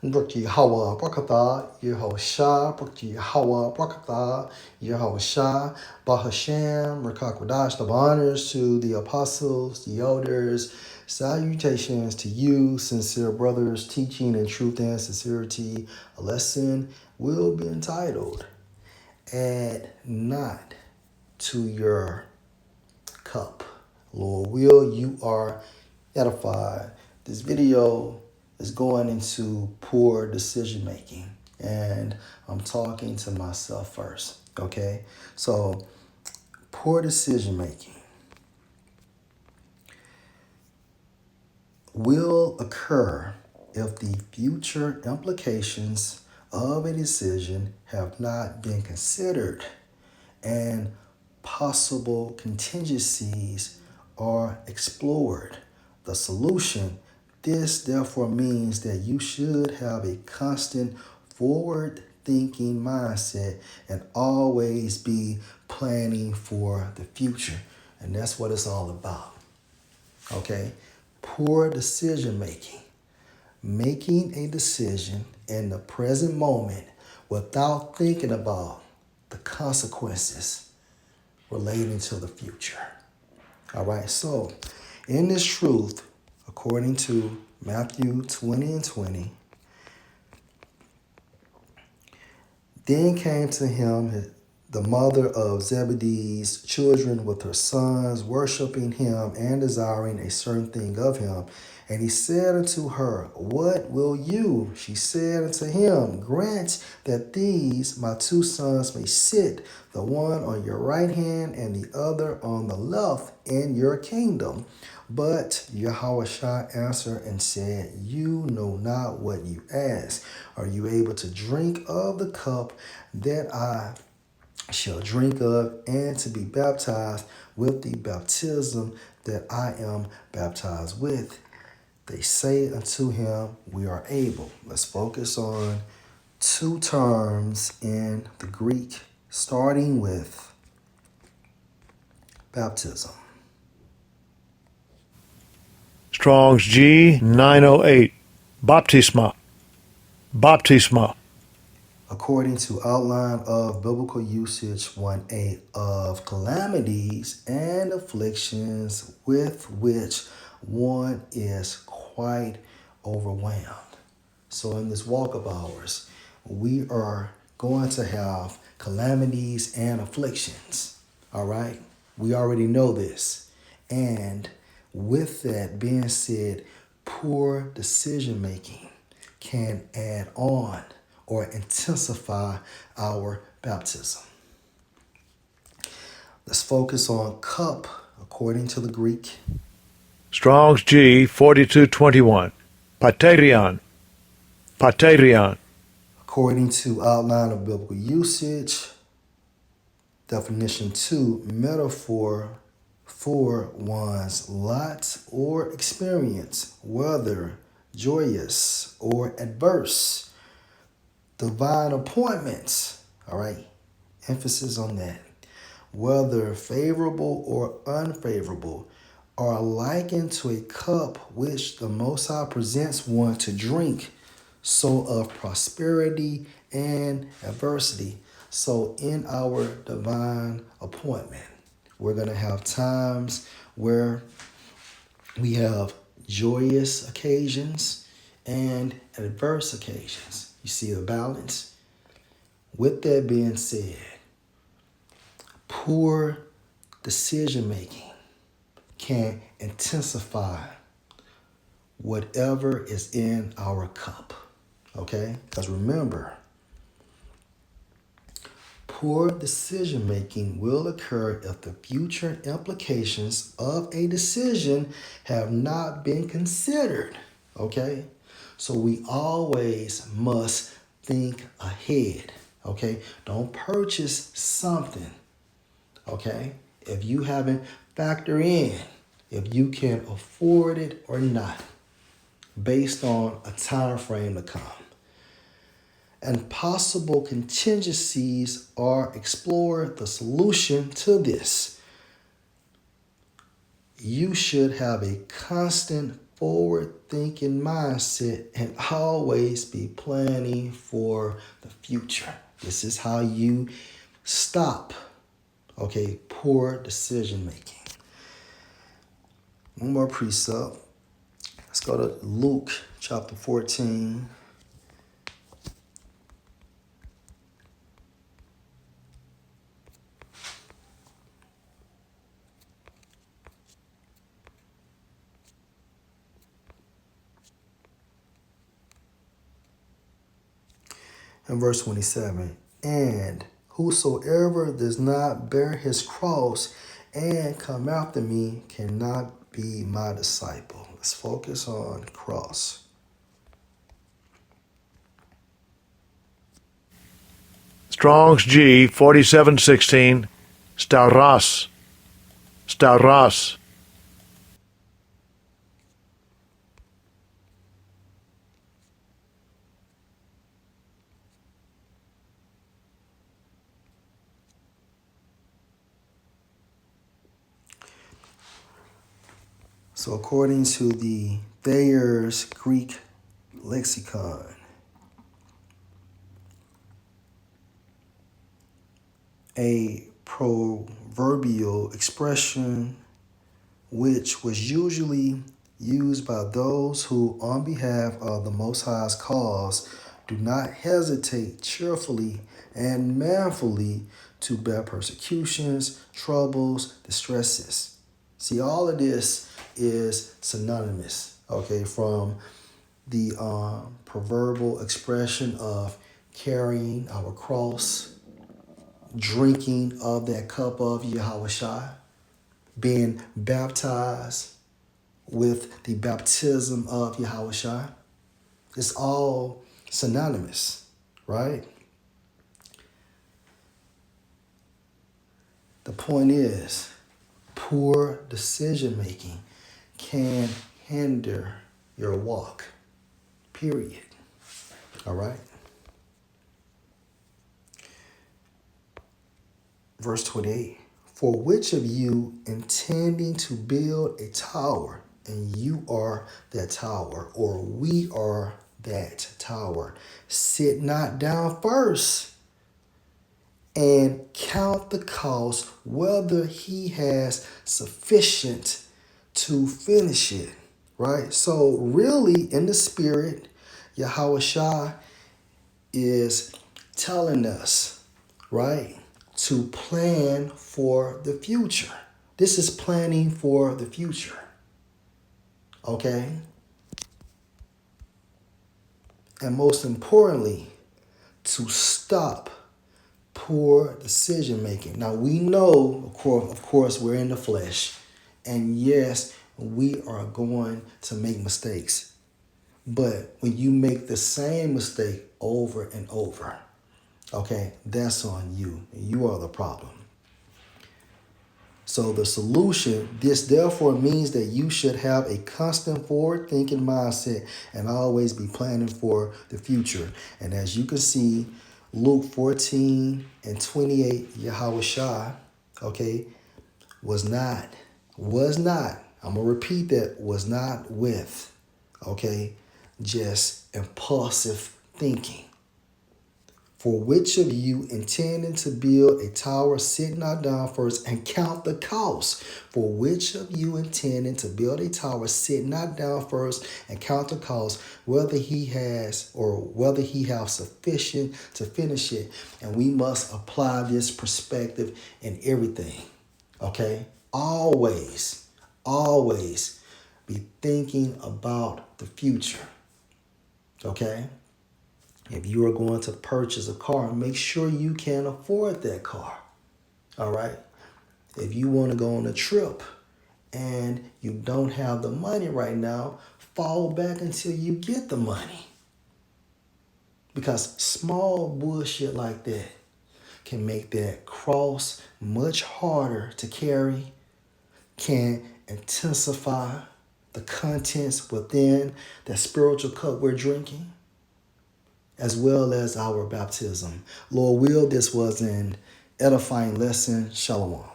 Brookie Hawa Brakatha, Yehosha, Brookie Hawa Brakatha, Yehosha, Bahashem, Rakakwadash, the honors to the apostles, the elders, salutations to you, sincere brothers, teaching in truth and sincerity. A lesson will be entitled, Add Not to Your Cup. Lord will, you are edified. This video is going into poor decision making, and I'm talking to myself first. Okay, so poor decision making will occur if the future implications of a decision have not been considered and possible contingencies are explored. The solution, this therefore means that you should have a constant forward thinking mindset and always be planning for the future. And that's what it's all about. Okay? Poor decision making. Making a decision in the present moment without thinking about the consequences relating to the future. All right, so in this truth, according to Matthew 20 and 20, then came to him the mother of Zebedee's children with her sons, worshiping him and desiring a certain thing of him. And he said unto her, What will you? She said unto him, Grant that these my two sons may sit, the one on your right hand and the other on the left, in your kingdom. But Yahushua answered and said, You know not what you ask. Are you able to drink of the cup that I shall drink of, and to be baptized with the baptism that I am baptized with? They say unto him, We are able. Let's focus on two terms in the Greek, starting with baptism. Strong's G 908. Baptisma. Baptisma. According to outline of biblical usage 1:8 of calamities and afflictions with which one is quite overwhelmed. So in this walk of ours, we are going to have calamities and afflictions. All right? We already know this. And with that being said, poor decision making can add on or intensify our baptism. Let's focus on cup according to the Greek. Strong's G 4221. Paterion. Paterion. According to outline of biblical usage, definition 2, metaphor for one's lot or experience, whether joyous or adverse. Divine appointments, all right, emphasis on that, whether favorable or unfavorable, are likened to a cup which the Most High presents one to drink, so of prosperity and adversity. So in our divine appointment, we're going to have times where we have joyous occasions and adverse occasions. You see the balance? With that being said, poor decision making can intensify whatever is in our cup. Okay? Because remember, poor decision making will occur if the future implications of a decision have not been considered. Okay? So we always must think ahead. Okay? Don't purchase something. Okay? If you haven't factored in if you can afford it or not based on a time frame to come. And possible contingencies are explored. The solution to this, you should have a constant forward-thinking mindset and always be planning for the future. This is how you stop, poor decision making. One more precept. Let's go to Luke chapter 14. And verse 27, and whosoever does not bear his cross and come after me cannot be my disciple. Let's focus on cross. Strong's G 4716. Stauros. Stauros. So according to the Thayer's Greek lexicon, a proverbial expression which was usually used by those who, on behalf of the Most High's cause, do not hesitate cheerfully and manfully to bear persecutions, troubles, distresses. See, all of this is synonymous, from the proverbial expression of carrying our cross, drinking of that cup of Yahushua, being baptized with the baptism of Yahushua. It's all synonymous, right? The point is, poor decision making can hinder your walk, period. All right? Verse 28, for which of you intending to build a tower, and you are that tower, or we are that tower, sit not down first and count the cost, whether he has sufficient to finish it, right? So really, in the spirit, Yahushua is telling us, right, to plan for the future. This is planning for the future, okay? And most importantly, to stop poor decision making. Now we know, of course, we're in the flesh, and yes, we are going to make mistakes. But when you make the same mistake over and over, that's on you. You are the problem. So the solution, this therefore means that you should have a constant forward-thinking mindset and always be planning for the future. And as you can see, Luke 14 and 28, Yahushua, was not, I'm going to repeat that, was not with, just impulsive thinking. For which of you intending to build a tower, sit not down first and count the cost? For which of you intending to build a tower, sit not down first and count the cost, whether he has or whether he have sufficient to finish it. And we must apply this perspective in everything. Always be thinking about the future. If you are going to purchase a car, make sure you can afford that car. All right. If you want to go on a trip and you don't have the money right now, fall back until you get the money. Because small bullshit like that can make that cross much harder to carry, can intensify the contents within that spiritual cup we're drinking, as well as our baptism. Lord will, this was an edifying lesson. Shalom.